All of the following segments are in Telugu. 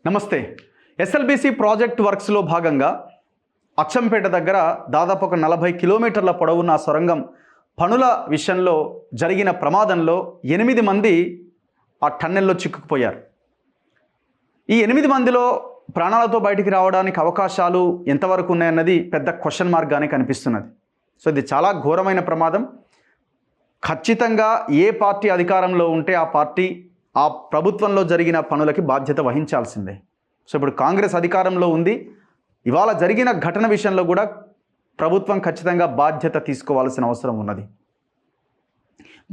నమస్తే. ఎస్ఎల్బీసీ ప్రాజెక్ట్ వర్క్స్లో భాగంగా అచ్చంపేట దగ్గర దాదాపు ఒక 40 కిలోమీటర్ల పొడవున్న సొరంగం పనుల విషయంలో జరిగిన ప్రమాదంలో 8 మంది ఆ టన్నెల్లో చిక్కుకుపోయారు. ఈ 8 మందిలో ప్రాణాలతో బయటికి రావడానికి అవకాశాలు ఎంతవరకు ఉన్నాయన్నది పెద్ద క్వశ్చన్ మార్క్గానే కనిపిస్తున్నది. సో ఇది చాలా ఘోరమైన ప్రమాదం. ఖచ్చితంగా ఏ పార్టీ అధికారంలో ఉంటే ఆ పార్టీ ఆ ప్రభుత్వంలో జరిగిన పనులకి బాధ్యత వహించాల్సిందే. సో ఇప్పుడు కాంగ్రెస్ అధికారంలో ఉంది. ఇవాళ జరిగిన ఘటన విషయంలో కూడా ప్రభుత్వం ఖచ్చితంగా బాధ్యత తీసుకోవాల్సిన అవసరం ఉన్నది.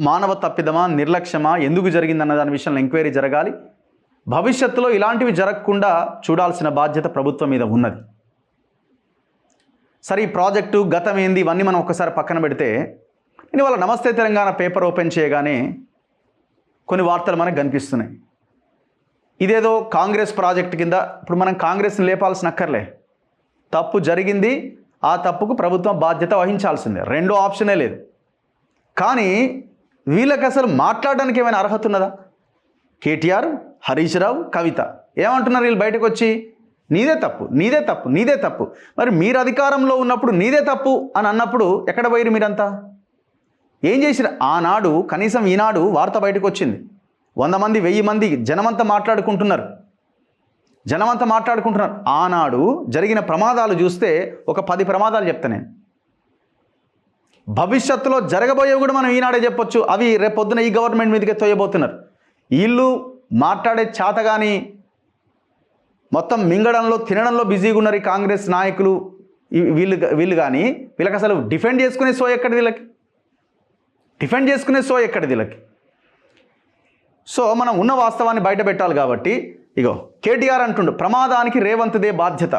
మానవ తప్పిదమా, నిర్లక్ష్యమా, ఎందుకు జరిగిందన్న దాని విషయంలో ఎంక్వైరీ జరగాలి. భవిష్యత్తులో ఇలాంటివి జరగకుండా చూడాల్సిన బాధ్యత ప్రభుత్వం మీద ఉన్నది. సరే, ఈ ప్రాజెక్టు గతం ఏంది ఇవన్నీ మనం ఒకసారి పక్కన పెడితే, నేను ఇవాళ నమస్తే తెలంగాణ పేపర్ ఓపెన్ చేయగానే కొన్ని వార్తలు మనకు కనిపిస్తున్నాయి. ఇదేదో కాంగ్రెస్ ప్రాజెక్టు కింద ఇప్పుడు మనం కాంగ్రెస్ని లేపాల్సిన అక్కర్లే. తప్పు జరిగింది, ఆ తప్పుకు ప్రభుత్వం బాధ్యత వహించాల్సిందే. రెండో ఆప్షనే లేదు. కానీ వీళ్ళకి అసలు మాట్లాడడానికి ఏమైనా అర్హత ఉన్నదా? కేటీఆర్, హరీష్ రావు, కవిత ఏమంటున్నారు వీళ్ళు బయటకు వచ్చి? నీదే తప్పు, నీదే తప్పు, నీదే తప్పు. మరి మీరు అధికారంలో ఉన్నప్పుడు నీదే తప్పు అని అన్నప్పుడు ఎక్కడ పోయిరు మీరంతా? ఏం చేసిరు? ఆనాడు కనీసం ఈనాడు వార్త బయటకు వచ్చింది. 100 మంది 1000 మంది జనమంతా మాట్లాడుకుంటున్నారు. ఆనాడు జరిగిన ప్రమాదాలు చూస్తే ఒక 10 ప్రమాదాలు చెప్తా నేను. భవిష్యత్తులో జరగబోయేవి కూడా మనం ఈనాడే చెప్పొచ్చు. అవి రేపొద్దున ఈ గవర్నమెంట్ మీదకే తోయబోతున్నారు. వీళ్ళు మాట్లాడే చేతగాని మొత్తం మింగడంలో తినడంలో బిజీగా ఉన్నారు ఈ కాంగ్రెస్ నాయకులు. వీళ్ళు కానీ వీళ్ళకి అసలు డిఫెండ్ చేసుకునే సో ఎక్కడిది వీళ్ళకి? సో మనం ఉన్న వాస్తవాన్ని బయట పెట్టాలి కాబట్టి ఇగో కేటీఆర్ అంటుండు, ప్రమాదానికి రేవంత్దే బాధ్యత,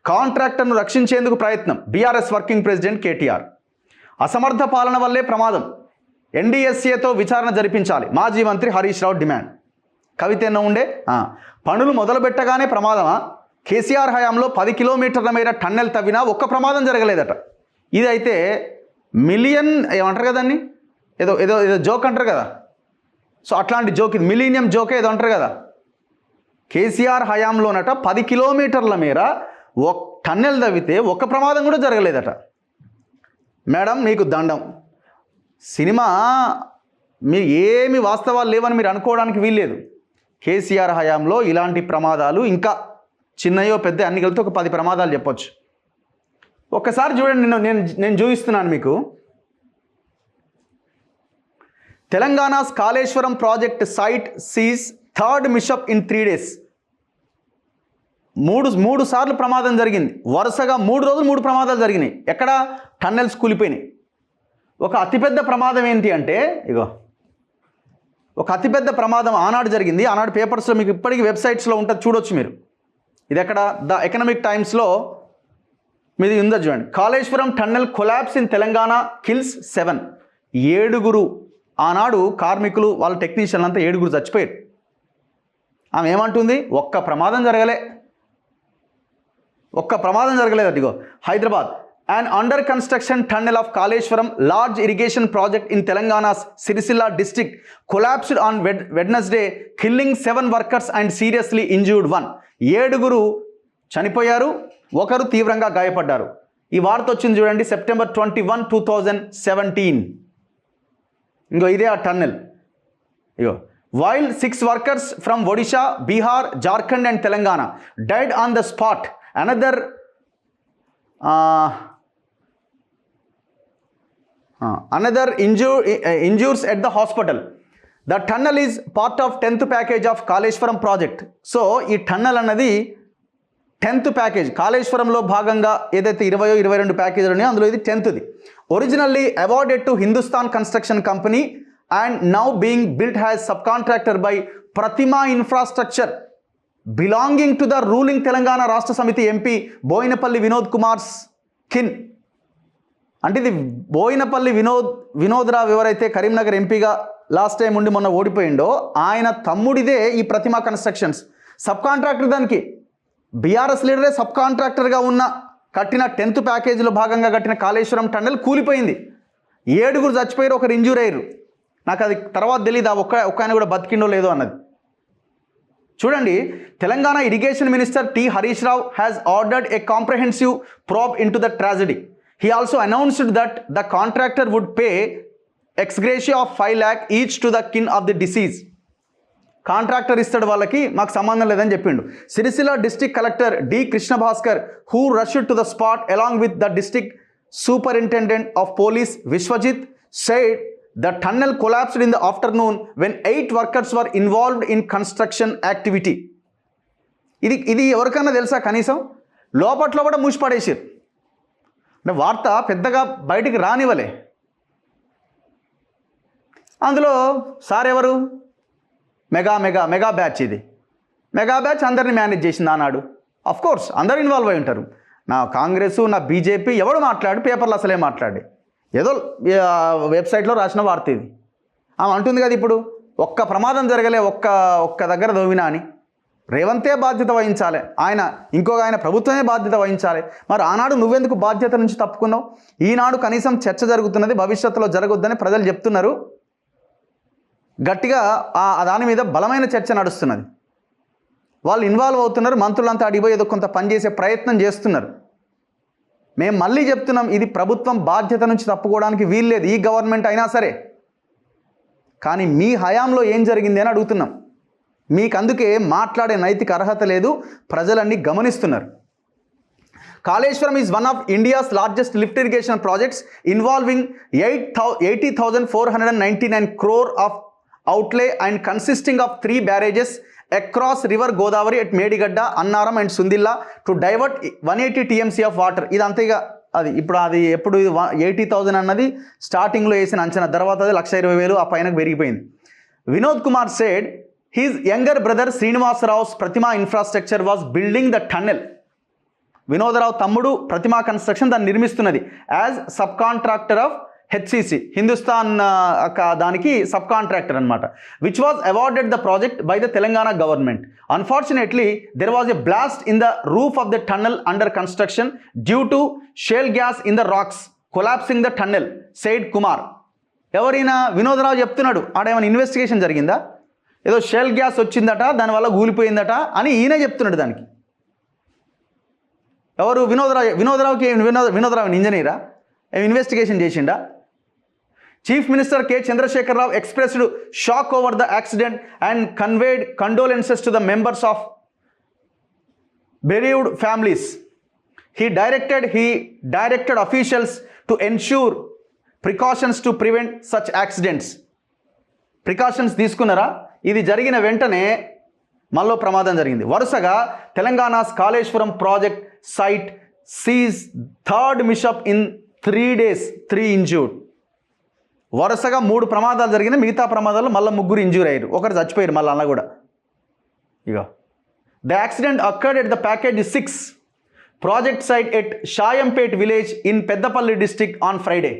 కాంట్రాక్టర్ను రక్షించేందుకు ప్రయత్నం, బీఆర్ఎస్ వర్కింగ్ ప్రెసిడెంట్ కేటీఆర్. అసమర్థ పాలన వల్లే ప్రమాదం, ఎన్డీఎస్ఏతో విచారణ జరిపించాలి, మాజీ మంత్రి హరీష్ రావు డిమాండ్. కవిత ఎన్నో ఉండే పనులు మొదలు పెట్టగానే ప్రమాదమా? కేసీఆర్ హయాంలో 10 కిలోమీటర్ల మేర టన్నెల్ తవ్వినా ఒక్క ప్రమాదం జరగలేదట. ఇదైతే మిలియన్ ఏమంటారు కదండి, ఏదో ఏదో ఏదో జోక్ అంటారు కదా. సో అట్లాంటి జోక్ ఇది, మిలీనియం జోకే ఏదో అంటారు కదా. కేసీఆర్ హయాంలోనట 10 కిలోమీటర్ల మేర టన్నెల్ తవ్వితే ఒక్క ప్రమాదం కూడా జరగలేదట. మేడం మీకు దండం. సినిమా మీరు ఏమి వాస్తవాలు లేవని మీరు అనుకోవడానికి వీల్లేదు. కేసీఆర్ హయాంలో ఇలాంటి ప్రమాదాలు ఇంకా చిన్నయో పెద్ద అన్ని కలిపితే ఒక 10 ప్రమాదాలు చెప్పొచ్చు. ఒక్కసారి చూడండి, నేను చూపిస్తున్నాను మీకు. Telangana's Kaleshwaram project site sees third mishap in 3 days. మూడు సార్లు ప్రమాదం జరిగింది. వరుసగా 3 రోజులు 3 ప్రమాదాలు జరిగినాయి. ఎక్కడ? టన్నెల్స్ కూలిపోయినాయి. ఒక అతిపెద్ద ప్రమాదం ఏంటి అంటే ఇగో, ఒక అతిపెద్ద ప్రమాదం ఆనాడు జరిగింది. ఆనాడు పేపర్స్లో మీకు ఇప్పటికీ వెబ్సైట్స్లో ఉంటుంది, చూడొచ్చు మీరు. ఇది ఎక్కడ? ద ఎకనామిక్ టైమ్స్లో మీది ఉందా చూడండి. Kaleshwaram tunnel collapse in Telangana kills 7. 7 ఆనాడు కార్మికులు వాళ్ళ టెక్నీషియన్లు అంతా 7 చచ్చిపోయారు. ఆమె ఏమంటుంది? ఒక్క ప్రమాదం జరగలేదు. అదిగో Hyderabad, and under construction tunnel of Kaleshwaram large irrigation project in Telangana's Sircilla district collapsed on Wednesday killing 7 workers and seriously injured 1. 7 చనిపోయారు, 1 తీవ్రంగా గాయపడ్డారు. ఈ వార్త వచ్చింది చూడండి, September 21, 2017. ఇంకో ఇదే ఆ టన్నెల్. ఇగో, while 6 workers from Odisha, Bihar, Jharkhand and Telangana died on the spot. Another injures at the hospital. The tunnel is part of 10th package of Kaleshwaram project. So ఈ టన్నెల్ అన్నది 10th ప్యాకేజ్. కాళేశ్వరంలో భాగంగా ఏదైతే 22 ప్యాకేజీలు ఉన్నాయో అందులో ఇది 10th. Originally awarded to Hindustan construction company and now being built has sub contractor by Pratima infrastructure belonging to the ruling Telangana రాష్ట్ర సమితి ఎంపీ బోయినపల్లి వినోద్ కుమార్స్ కిన్. అంటే ఇది బోయినపల్లి వినోద్ రావు ఎవరైతే కరీంనగర్ ఎంపీగా లాస్ట్ టైం ఉండి మొన్న ఓడిపోయిండో ఆయన తమ్ముడిదే ఈ ప్రతిమా కన్స్ట్రక్షన్స్. సబ్ కాంట్రాక్టర్ దానికి బీఆర్ఎస్ లీడరే సబ్ కాంట్రాక్టర్గా కట్టిన 10th ప్యాకేజీలో భాగంగా కట్టిన కాళేశ్వరం టన్నెల్ కూలిపోయింది. 7 చచ్చిపోయారు, 1 ఇంజూర్ అయ్యారు. నాకు అది తర్వాత తెలియదు, ఒక్క ఆయన కూడా బతికిండో లేదో అన్నది. చూడండి, Telangana irrigation minister T Harish Rao has ordered a comprehensive probe into the tragedy. He also announced that the contractor would pay ex gratia of 5 lakhs each to the kin of the deceased. Contractor ఇస్తాడు, వాళ్ళకి మాకు సంబంధం లేదని చెప్పిండు. Sircilla district collector D Krishna Bhaskar who rushed to the spot along with the district superintendent of police Vishwajit said the tunnel collapsed in the afternoon when 8 workers were involved in construction activity. ఇది ఎవరికైనా తెలుసా? కనీసం లోపట్లో కూడా మూసిపడేసారు. అంటే వార్త పెద్దగా బయటికి రానివ్వలే. అందులో సార్ ఎవరు? Mega batch. ఇది మెగా బ్యాచ్ అందరిని మేనేజ్ చేసింది ఆనాడు. అఫ్ కోర్స్ అందరు ఇన్వాల్వ్ అయి ఉంటారు. నా కాంగ్రెస్, నా బీజేపీ ఎవడు మాట్లాడి, పేపర్లు అసలే మాట్లాడి, ఏదో వెబ్సైట్లో రాసిన వార్త ఇది. ఆమె అంటుంది కదా ఇప్పుడు, ఒక్క ప్రమాదం జరగలే ఒక్క దగ్గర దోవినా అని. రేవంతే బాధ్యత వహించాలి, ఆయన ప్రభుత్వమే బాధ్యత వహించాలి. మరి ఆనాడు నువ్వెందుకు బాధ్యత నుంచి తప్పుకున్నావు? ఈనాడు కనీసం చర్చ జరుగుతున్నది, భవిష్యత్తులో జరగొద్దని ప్రజలు చెప్తున్నారు. గట్టిగా దాని మీద బలమైన చర్చ నడుస్తున్నది. వాళ్ళు ఇన్వాల్వ్ అవుతున్నారు. మంత్రులంతా అడిగిపోయి ఏదో కొంత పనిచేసే ప్రయత్నం చేస్తున్నారు. మేము మళ్ళీ చెప్తున్నాం, ఇది ప్రభుత్వం బాధ్యత నుంచి తప్పుకోవడానికి వీల్లేదు, ఈ గవర్నమెంట్ అయినా సరే. కానీ మీ హయాంలో ఏం జరిగింది అని అడుగుతున్నాం. మీకు అందుకే మాట్లాడే నైతిక అర్హత లేదు, ప్రజలన్నీ గమనిస్తున్నారు. Kaleshwaram is one of India's largest lift irrigation projects involving 80,499 crore of outlay and consisting of 3 barrages across river Godavari at Medigada, Annaram and Sundilla to divert 180 TMC of water. ఇది అంతేగా అది. ఇప్పుడు 80,000 అన్నది స్టార్టింగ్లో వేసిన అంచనా, తర్వాత అది 1,20,000 ఆ పైనకు పెరిగిపోయింది. Vinod Kumar said his younger brother Srinivasarau's Pratima Infrastructure was building the tunnel. Vinoda Rao తమ్ముడు ప్రతిమా కన్స్ట్రక్షన్ దాన్ని నిర్మిస్తున్నది as sub contractor of HCC, Hindustan దానికి సబ్ కాంట్రాక్టర్ అనమాట, which was awarded the project by the Telangana government. Unfortunately there was a blast in the roof of the tunnel under construction due to shale gas in the rocks collapsing the tunnel, said Kumar. ఎవరైనా వినోదరావు చెప్తున్నాడు, ఆడేమైనా ఇన్వెస్టిగేషన్ జరిగిందా? ఏదో షేల్ గ్యాస్ వచ్చిందట, దానివల్ల కూలిపోయిందట అని ఈయన చెప్తున్నాడు. దానికి ఎవరు? వినోదరావుకి వినోదరావు ఇంజనీరా? ఇన్వెస్టిగేషన్ చేసిండా? Chief Minister K. Chandrasekhar Rao expressed shock over the accident and conveyed condolences to the members of bereaved families. He directed officials to ensure precautions to prevent such accidents. Precautions తీసుకున్నారా? ఇది జరిగిన వెంటనే మళ్ళీ ప్రమాదం జరిగింది. వరుసగా Telangana's Kaleshwaram project site sees third mishap in 3 days, 3 injured. వరుసగా 3 ప్రమాదాలు జరిగినాయి. మిగతా ప్రమాదాల్లో మళ్ళీ 3 ఇంజూర్ అయ్యారు, ఒకరు చచ్చిపోయారు మళ్ళీ అలా కూడా. ఇక the accident occurred at the package 6 project site at Shayampet village in Peddapalli district on Friday.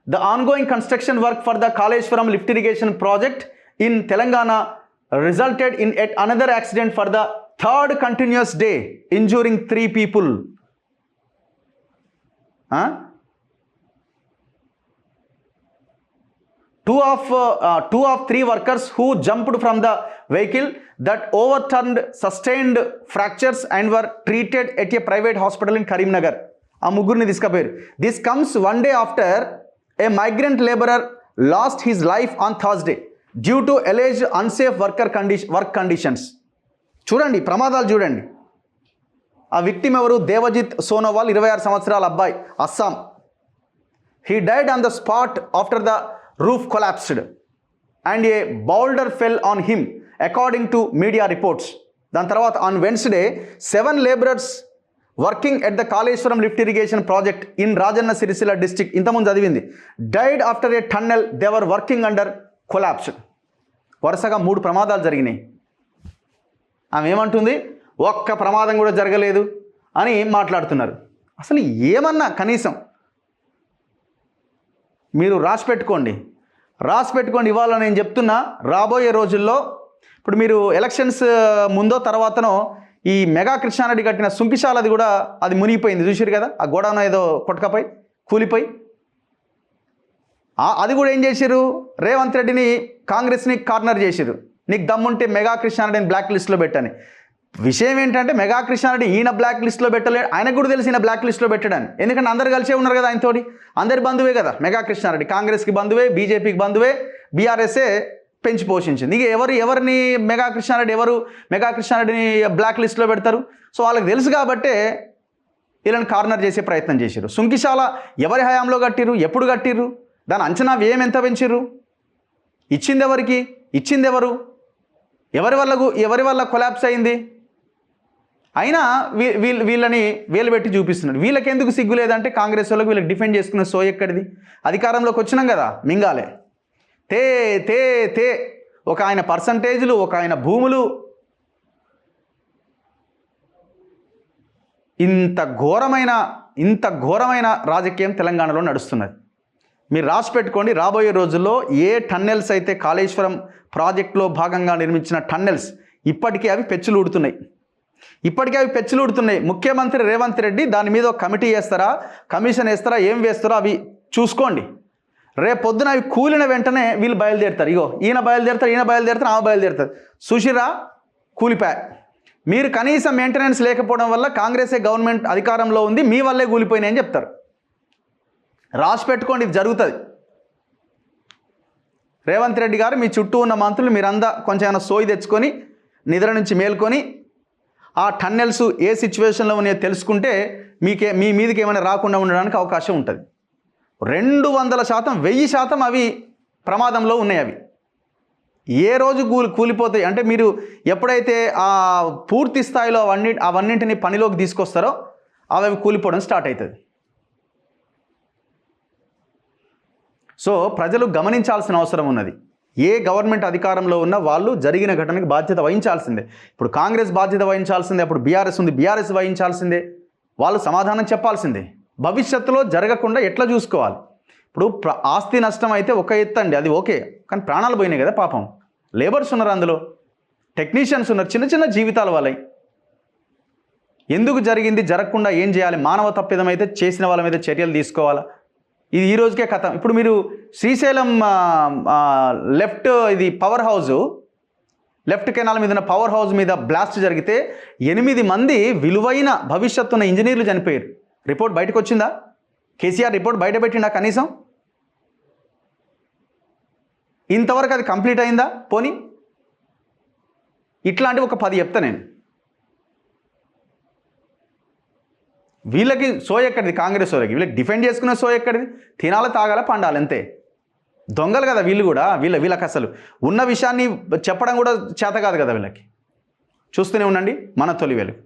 The ongoing construction work for the Kaleshwaram lift irrigation project in Telangana resulted in at another accident for the third continuous day, injuring 3 people. Two of 3 workers who jumped from the vehicle that overturned sustained fractures and were treated at a private hospital in Karimnagar. ఆ ముగ్గురిని తీసుకుపోయారు. This comes one day after a migrant laborer lost his life on Thursday due to alleged unsafe work conditions. చూడండి ప్రమాదాలు చూడండి. ఆ విక్టిమ్ ఎవరు? దేవజిత్ సోనోవాల్, 26 సంవత్సరాల అబ్బాయి, Assam. He died on the spot after the roof collapsed and A boulder fell on him according to media reports. దాని తర్వాత on Wednesday 7 labourers working at the Kaleshwaram lift irrigation project in Rajanna Sircilla district, ఇంతకుముందు చదివింది, died after A tunnel they were working under collapsed. వరుసగా 3 ప్రమాదాలు జరిగినాయి. ఆమె ఏమంటుంది? ఒక్క ప్రమాదం కూడా జరగలేదు అని మాట్లాడుతున్నారు. అసలు ఏమన్నా కనీసం మీరు రాసి పెట్టుకోండి. ఇవాళ నేను చెప్తున్నా, రాబోయే రోజుల్లో ఇప్పుడు మీరు ఎలక్షన్స్ ముందో తర్వాతనో ఈ మెగా కృష్ణారెడ్డి కట్టిన సుంకిశాలది కూడా అది మునిగిపోయింది, చూసారు కదా, ఆ గోడౌన్ ఏదో కొట్టుకపోయి కూలిపోయి. అది కూడా ఏం చేశారు? రేవంత్ రెడ్డిని కాంగ్రెస్ని కార్నర్ చేశారు. నీకు దమ్ముంటే మెగా కృష్ణారెడ్డిని బ్లాక్ లిస్ట్లో పెట్టని. విషయం ఏంటంటే మెగా కృష్ణారెడ్డి ఈయన బ్లాక్ లిస్ట్లో పెట్టలేడు, ఆయనకు కూడా తెలిసి ఈయన బ్లాక్ లిస్ట్లో పెట్టడాని. ఎందుకంటే అందరు కలిసే ఉన్నారు కదా ఆయనతోటి, అందరి బంధువే కదా మెగా కృష్ణారెడ్డి. కాంగ్రెస్కి బంధువే, బీజేపీకి బంధువే, బీఆర్ఎస్ఏ పెంచి పోషించింది. ఇక ఎవరిని మెగా కృష్ణారెడ్డిని బ్లాక్ లిస్ట్లో పెడతారు? సో వాళ్ళకి తెలుసు కాబట్టే వీళ్ళని కార్నర్ చేసే ప్రయత్నం చేశారు. సుంకిశాల ఎవరి హయాంలో కట్టిర్రు, ఎప్పుడు కట్టిర్రు, దాని అంచనా వ్యయం ఎంత పెంచిర్రు, ఇచ్చింది ఎవరికి, ఇచ్చింది ఎవరు, ఎవరి వల్ల కొలాప్స్ అయింది? అయినా వీళ్ళని వేలు పెట్టి చూపిస్తున్నారు. వీళ్ళకి ఎందుకు సిగ్గు లేదంటే కాంగ్రెస్ వాళ్ళకి వీళ్ళకి డిఫెండ్ చేసుకున్న సో ఎక్కడిది? అధికారంలోకి వచ్చినాం కదా మింగాలే తే తే తే ఒక ఆయన పర్సంటేజ్లు, ఒక ఆయన భూములు. ఇంత ఘోరమైన రాజకీయం తెలంగాణలో నడుస్తున్నది. మీరు రాసి పెట్టుకోండి, రాబోయే రోజుల్లో ఏ టన్నెల్స్ అయితే కాళేశ్వరం ప్రాజెక్టులో భాగంగా నిర్మించిన టన్నెల్స్ ఇప్పటికీ అవి పెచ్చులు ఊడుతున్నాయి. ముఖ్యమంత్రి రేవంత్ రెడ్డి దాని మీద ఒక కమిటీ వేస్తారా, కమిషన్ వేస్తారా, ఏం వేస్తారో అవి చూసుకోండి. రేపు పొద్దున అవి కూలిన వెంటనే వీళ్ళు బయలుదేరుతారు. ఇగో ఈయన బయలుదేరుతారు, ఆమె బయలుదేరుతారు. సుశీరా కూలిపాయ. మీరు కనీసం మెయింటెనెన్స్ లేకపోవడం వల్ల కాంగ్రెసే గవర్నమెంట్ అధికారంలో ఉంది, మీ వల్లే కూలిపోయినాయని చెప్తారు. రాసి పెట్టుకోండి, ఇది జరుగుతుంది. రేవంత్ రెడ్డి గారు, మీ చుట్టూ ఉన్న మంత్రులు మీరంతా కొంచెం ఏమైనా సోయి తెచ్చుకొని నిద్ర నుంచి మేల్కొని ఆ టన్నెల్స్ ఏ సిచ్యువేషన్లో ఉన్నాయో తెలుసుకుంటే మీ మీదకి ఏమైనా రాకుండా ఉండడానికి అవకాశం ఉంటుంది. 200%, 1000% అవి ప్రమాదంలో ఉన్నాయి. అవి ఏ రోజు కూలిపోతాయి అంటే మీరు ఎప్పుడైతే ఆ పూర్తి స్థాయిలో అవన్నింటిని పనిలోకి తీసుకొస్తారో అవి కూలిపోవడం స్టార్ట్ అవుతుంది. సో ప్రజలు గమనించాల్సిన అవసరం ఉన్నది. ఏ గవర్నమెంట్ అధికారంలో ఉన్న వాళ్ళు జరిగిన ఘటనకి బాధ్యత వహించాల్సిందే. ఇప్పుడు కాంగ్రెస్ బాధ్యత వహించాల్సిందే, అప్పుడు బీఆర్ఎస్ ఉంది, బీఆర్ఎస్ వహించాల్సిందే, వాళ్ళు సమాధానం చెప్పాల్సిందే. భవిష్యత్తులో జరగకుండా ఎట్లా చూసుకోవాలి? ఇప్పుడు ఆస్తి నష్టం అయితే ఒక ఎత్తు అండి, అది ఓకే, కానీ ప్రాణాలు పోయినాయి కదా పాపం. లేబర్స్ ఉన్నారు, అందులో టెక్నీషియన్స్ ఉన్నారు, చిన్న చిన్న జీవితాల వాళ్ళవి. ఎందుకు జరిగింది, జరగకుండా ఏం చేయాలి? మానవ తప్పిదమైతే చేసిన వాళ్ళ మీద చర్యలు తీసుకోవాలా? ఇది ఈ రోజుకే కథ. ఇప్పుడు మీరు Srisailam power house, left canal మీద ఉన్న పవర్ హౌస్ మీద బ్లాస్ట్ జరిగితే 8 మంది విలువైన భవిష్యత్తున్న ఇంజనీర్లు చనిపోయారు. రిపోర్ట్ బయటకు వచ్చిందా? కేసీఆర్ రిపోర్ట్ బయట పెట్టిండా కనీసం? ఇంతవరకు అది కంప్లీట్ అయిందా? పోనీ ఇట్లాంటివి ఒక 10 చెప్తా నేను. వీళ్ళకి సో ఎక్కడిది? కాంగ్రెస్ వాళ్ళకి వీళ్ళకి డిఫెండ్ చేసుకునే సో ఎక్కడిది? తినాలి, తాగాల, పండాలి, అంతే. దొంగలు కదా వీళ్ళు కూడా. వీళ్ళకి అసలు ఉన్న విషయాన్ని చెప్పడం కూడా చేత కాదు కదా వీళ్ళకి. చూస్తూనే ఉండండి మన తొలి వెలుగు.